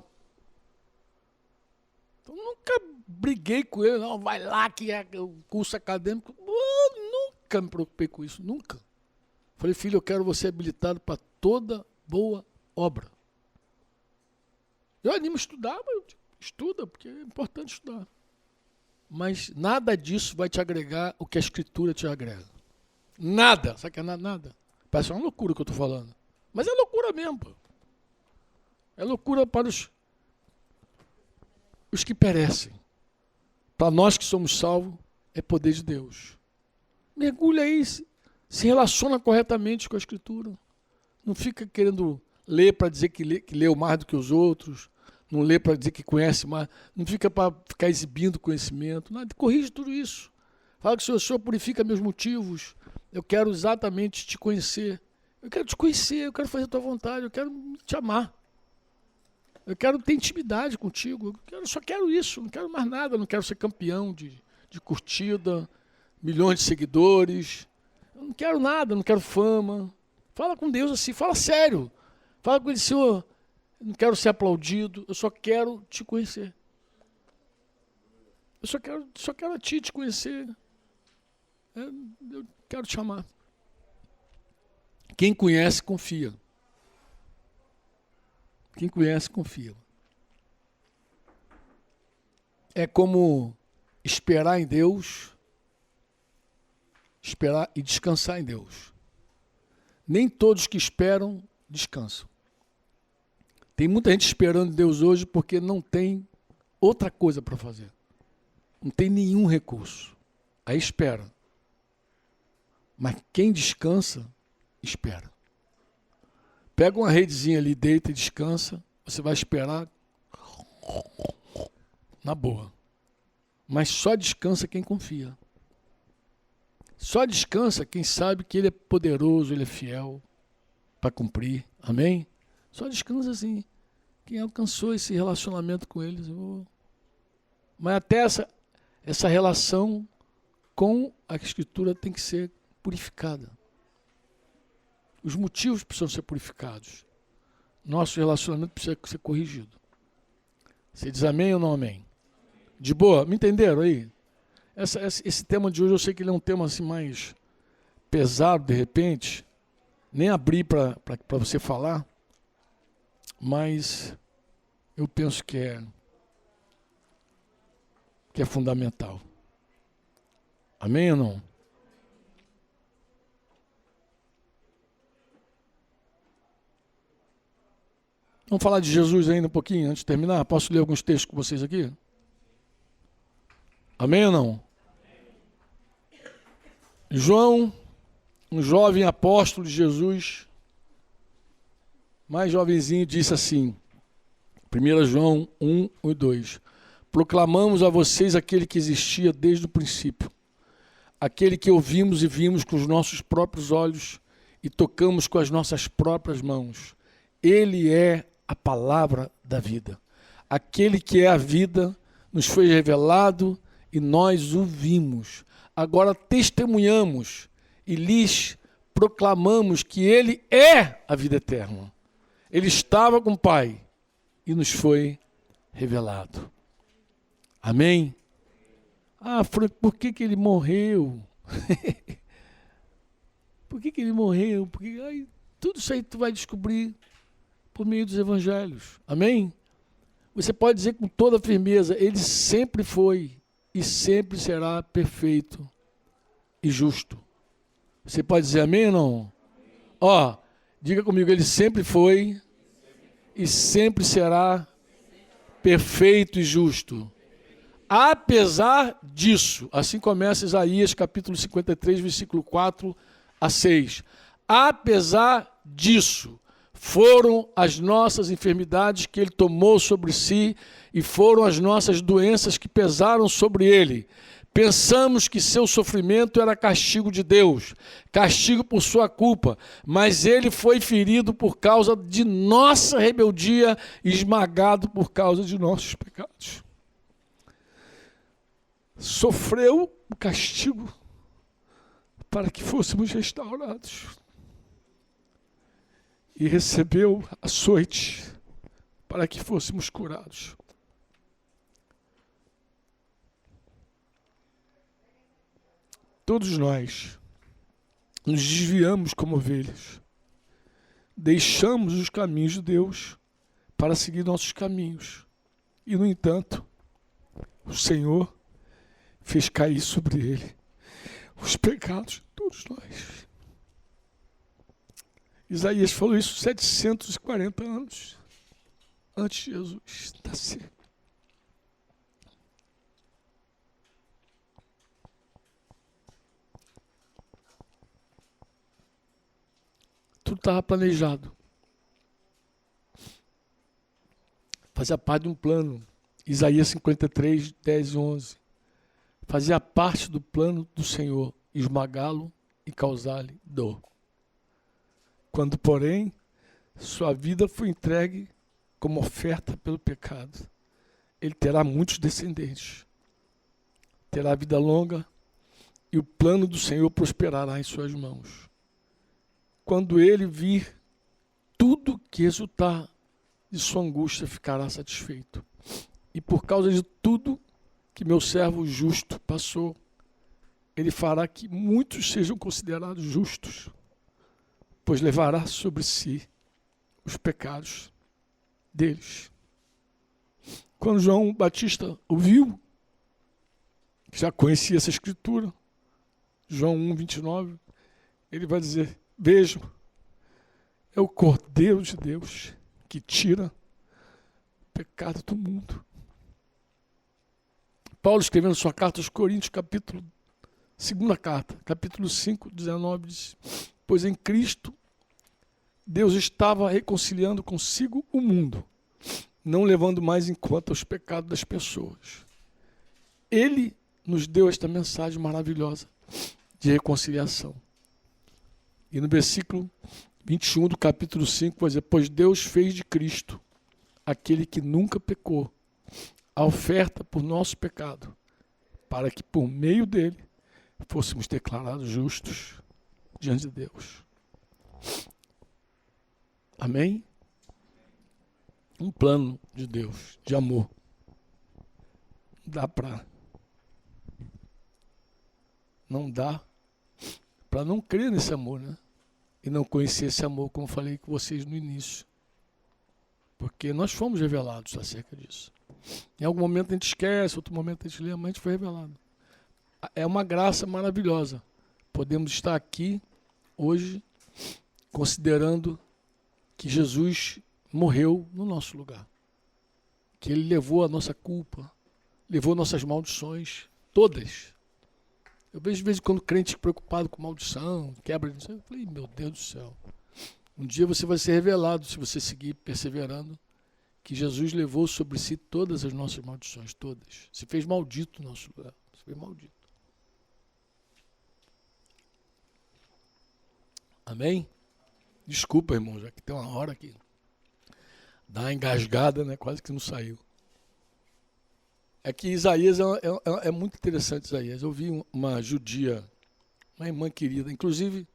Então, nunca briguei com ele, não, vai lá que é o curso acadêmico. Nunca me preocupei com isso, nunca. Falei, filho, eu quero você habilitado para toda boa obra. Eu animo a estudar, mas estuda, porque é importante estudar. Mas nada disso vai te agregar o que a Escritura te agrega. Nada. Sabe o que é nada? Nada. Parece uma loucura que eu estou falando. Mas é loucura mesmo. Pô. É loucura para os que perecem. Para nós que somos salvos, é poder de Deus. Mergulha aí, se relaciona corretamente com a Escritura. Não fica querendo ler para dizer que leu mais do que os outros. Não lê para dizer que conhece mais. Não fica para ficar exibindo conhecimento. Nada. Corrige tudo isso. Fala que o Senhor purifica meus motivos. Eu quero exatamente te conhecer. Eu quero te conhecer, eu quero fazer a tua vontade, eu quero te amar. Eu quero ter intimidade contigo. Só quero isso, não quero mais nada. Não quero ser campeão de curtida, milhões de seguidores. Eu não quero nada, não quero fama. Fala com Deus assim, fala sério. Fala com ele, Senhor, não quero ser aplaudido, eu só quero te conhecer. Eu só quero a ti te conhecer. Eu quero te amar. Quem conhece, confia. Quem conhece, confia. É como esperar em Deus, esperar e descansar em Deus. Nem todos que esperam, descansam. Tem muita gente esperando em Deus hoje porque não tem outra coisa para fazer. Não tem nenhum recurso. Aí espera. Mas quem descansa, espera. Pega uma redezinha ali, deita e descansa. Você vai esperar na boa. Mas só descansa quem confia. Só descansa quem sabe que Ele é poderoso, Ele é fiel para cumprir. Amém? Só descansa assim. Quem alcançou esse relacionamento com Ele. Mas até essa relação com a Escritura tem que ser purificada. Os motivos precisam ser purificados. Nosso relacionamento precisa ser corrigido. Você diz amém ou não amém? De boa? Me entenderam aí? Esse tema de hoje eu sei que ele é um tema assim mais pesado de repente. Nem abri para você falar. Mas eu penso que é fundamental. Amém ou não? Vamos falar de Jesus ainda um pouquinho antes de terminar? Posso ler alguns textos com vocês aqui? Amém ou não? João, um jovem apóstolo de Jesus, mais jovenzinho, disse assim, 1 João 1 e 2, proclamamos a vocês aquele que existia desde o princípio, aquele que ouvimos e vimos com os nossos próprios olhos e tocamos com as nossas próprias mãos. Ele é a palavra da vida. Aquele que é a vida nos foi revelado e nós o vimos. Agora testemunhamos e lhes proclamamos que Ele é a vida eterna. Ele estava com o Pai e nos foi revelado. Amém? Ah, Franco, por que Ele morreu? Por que Ele morreu? Porque tudo isso aí tu vai descobrir por meio dos evangelhos. Amém? Você pode dizer com toda firmeza, Ele sempre foi e sempre será perfeito e justo. Você pode dizer amém ou não? Ó, diga comigo, Ele sempre foi e sempre será perfeito e justo. Apesar disso, assim começa Isaías capítulo 53, versículo 4 a 6. Apesar disso, foram as nossas enfermidades que Ele tomou sobre si e foram as nossas doenças que pesaram sobre Ele. Pensamos que seu sofrimento era castigo de Deus, castigo por sua culpa, mas Ele foi ferido por causa de nossa rebeldia e esmagado por causa de nossos pecados. Sofreu o castigo para que fôssemos restaurados. E recebeu açoite para que fôssemos curados. Todos nós nos desviamos como ovelhas. Deixamos os caminhos de Deus para seguir nossos caminhos. E, no entanto, o Senhor fez cair sobre Ele os pecados de todos nós. Isaías falou isso 740 anos antes de Jesus nascer. Tudo estava planejado. Fazia parte de um plano. Isaías 53, 10 e 11. Fazia parte do plano do Senhor esmagá-lo e causar-lhe dor. Quando, porém, sua vida foi entregue como oferta pelo pecado, ele terá muitos descendentes, terá vida longa e o plano do Senhor prosperará em suas mãos. Quando ele vir tudo que resultar de sua angústia ficará satisfeito. E por causa de tudo que meu servo justo passou, ele fará que muitos sejam considerados justos, pois levará sobre si os pecados deles. Quando João Batista ouviu, já conhecia essa escritura, João 1:29, ele vai dizer: vejam, é o Cordeiro de Deus que tira o pecado do mundo. Paulo, escrevendo sua carta aos Coríntios, segunda carta, capítulo 5:19, diz: pois em Cristo Deus estava reconciliando consigo o mundo, não levando mais em conta os pecados das pessoas. Ele nos deu esta mensagem maravilhosa de reconciliação. E no versículo 21 do capítulo 5, vai dizer: pois Deus fez de Cristo, aquele que nunca pecou, a oferta por nosso pecado, para que por meio dele fôssemos declarados justos diante de Deus. Amém? Um plano de Deus, de amor. Não dá para não crer nesse amor, né? E não conhecer esse amor, como falei com vocês no início. Porque nós fomos revelados acerca disso. Em algum momento a gente esquece, outro momento a gente lembra, mas a gente foi revelado. É uma graça maravilhosa. Podemos estar aqui hoje considerando que Jesus morreu no nosso lugar. Que ele levou a nossa culpa, levou nossas maldições, todas. Eu vejo de vez em quando crente preocupado com maldição, quebra de... Eu falei, meu Deus do céu. Um dia você vai ser revelado, se você seguir perseverando, que Jesus levou sobre si todas as nossas maldições, todas. Se fez maldito no nosso lugar. Se fez maldito. Amém? Desculpa, irmão, já que tem uma hora que dá uma engasgada, né? Quase que não saiu. É que Isaías é muito interessante, Isaías. Eu vi uma judia, uma irmã querida, inclusive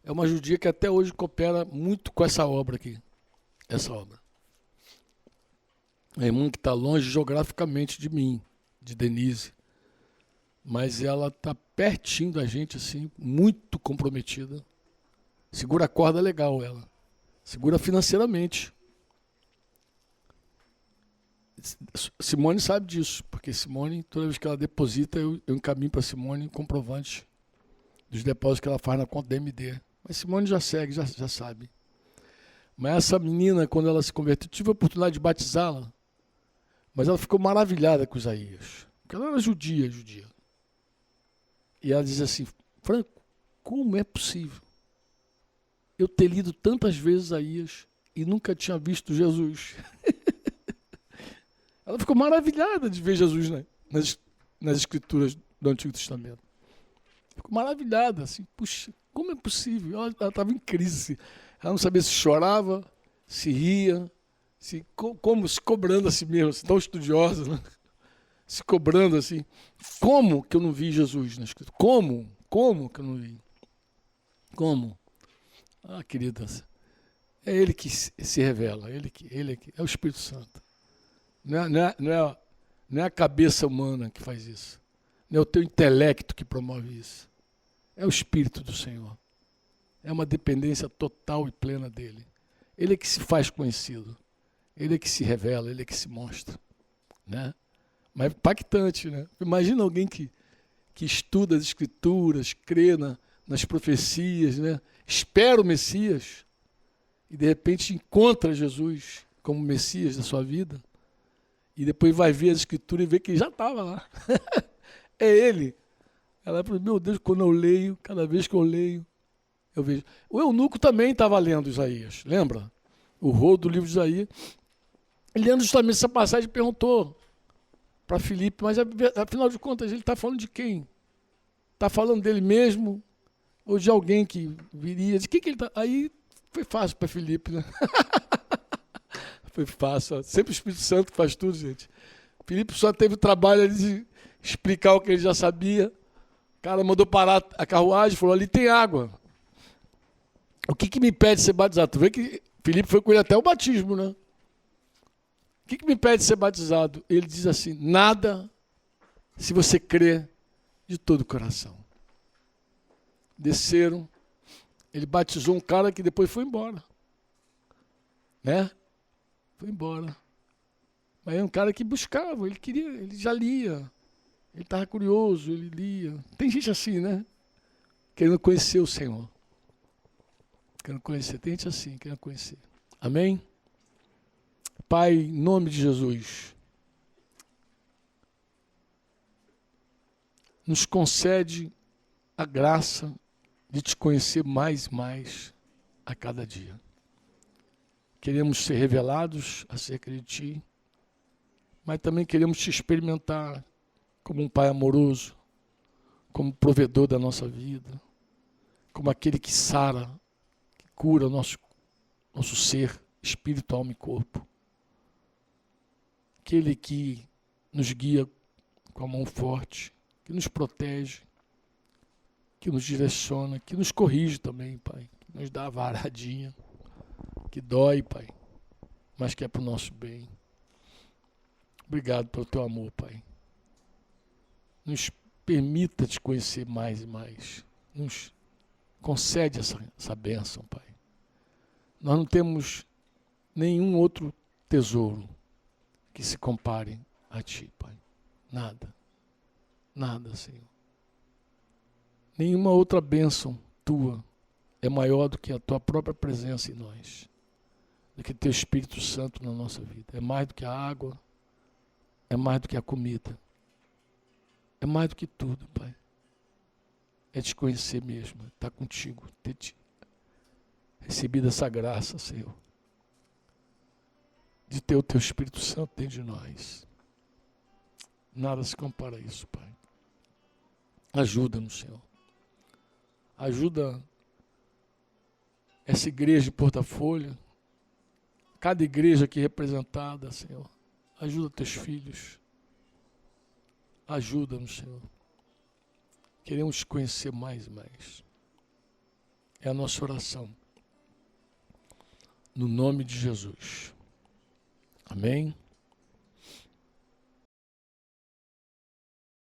é uma judia que até hoje coopera muito com essa obra aqui. Essa obra. A irmã que está longe geograficamente de mim, de Denise. Mas ela está pertinho da gente, assim, muito comprometida. Segura a corda legal, ela. Segura financeiramente. Simone sabe disso, porque Simone, toda vez que ela deposita, eu encaminho para Simone comprovante dos depósitos que ela faz na conta da MD. Mas Simone já segue, já sabe. Mas essa menina, quando ela se converteu, tive a oportunidade de batizá-la, mas ela ficou maravilhada com Isaías, porque ela era judia. E ela diz assim: Franco, como é possível eu ter lido tantas vezes Isaías e nunca tinha visto Jesus? Ela ficou maravilhada de ver Jesus, né, nas escrituras do Antigo Testamento. Ficou maravilhada, assim, puxa, como é possível? Ela estava em crise. Ela não sabia se chorava, se ria, se cobrando a si mesma, assim, tão estudiosa, né? Se cobrando assim. Como que eu não vi Jesus na escritura? Como que eu não vi? Como? Ah, queridas, é Ele que se revela, Ele é o Espírito Santo. Não é a cabeça humana que faz isso. Não é o teu intelecto que promove isso. É o Espírito do Senhor. É uma dependência total e plena dEle. Ele é que se faz conhecido. Ele é que se revela, Ele é que se mostra. Né? Mas é impactante, né? Imagina alguém que estuda as Escrituras, crê nas profecias, né? Espera o Messias e de repente encontra Jesus como Messias da sua vida. E depois vai ver as Escrituras e vê que já estava lá. É Ele. Ela falou, meu Deus, quando eu leio, cada vez que eu leio, eu vejo. O eunuco também estava lendo Isaías, lembra? O rolo do livro de Isaías. Ele lendo justamente essa passagem perguntou para Filipe, mas afinal de contas ele está falando de quem? Está falando dele mesmo ou de alguém que viria? De quem que ele está? Aí foi fácil para Filipe, né? Foi fácil. Sempre o Espírito Santo faz tudo, gente. Filipe só teve o trabalho de explicar o que ele já sabia. O cara mandou parar a carruagem e falou, ali tem água. O que me impede de ser batizado? Tu vê que Filipe foi com ele até o batismo, né? que me impede de ser batizado? Ele diz assim, nada se você crê de todo o coração. Desceram, ele batizou um cara que depois foi embora. Né? Foi embora. Mas é um cara que buscava, ele queria, ele já lia. Ele estava curioso, ele lia. Tem gente assim, né? Querendo conhecer o Senhor. Querendo conhecer. Tem gente assim, querendo conhecer. Amém? Pai, em nome de Jesus, nos concede a graça de te conhecer mais e mais a cada dia. Queremos ser revelados acerca de Ti, mas também queremos te experimentar como um Pai amoroso, como provedor da nossa vida, como aquele que sara, que cura o nosso ser, espírito, alma e corpo. Aquele que nos guia com a mão forte, que nos protege, que nos direciona, que nos corrige também, Pai, que nos dá a varadinha, que dói, Pai, mas que é para o nosso bem. Obrigado pelo teu amor, Pai. Nos permita te conhecer mais e mais. Nos concede essa bênção, Pai. Nós não temos nenhum outro tesouro que se compare a Ti, Pai. Nada. Nada, Senhor. Nenhuma outra bênção Tua é maior do que a Tua própria presença em nós. Do que Teu Espírito Santo na nossa vida. É mais do que a água. É mais do que a comida. É mais do que tudo, Pai. É te conhecer mesmo. Estar contigo. Ter te recebido essa graça, Senhor. De ter o Teu Espírito Santo dentro de nós. Nada se compara a isso, Pai. Ajuda-nos, Senhor. Ajuda essa igreja de Porta Folha. Cada igreja aqui representada, Senhor. Ajuda teus filhos. Ajuda-nos, Senhor. Queremos te conhecer mais e mais. É a nossa oração. No nome de Jesus. Amém.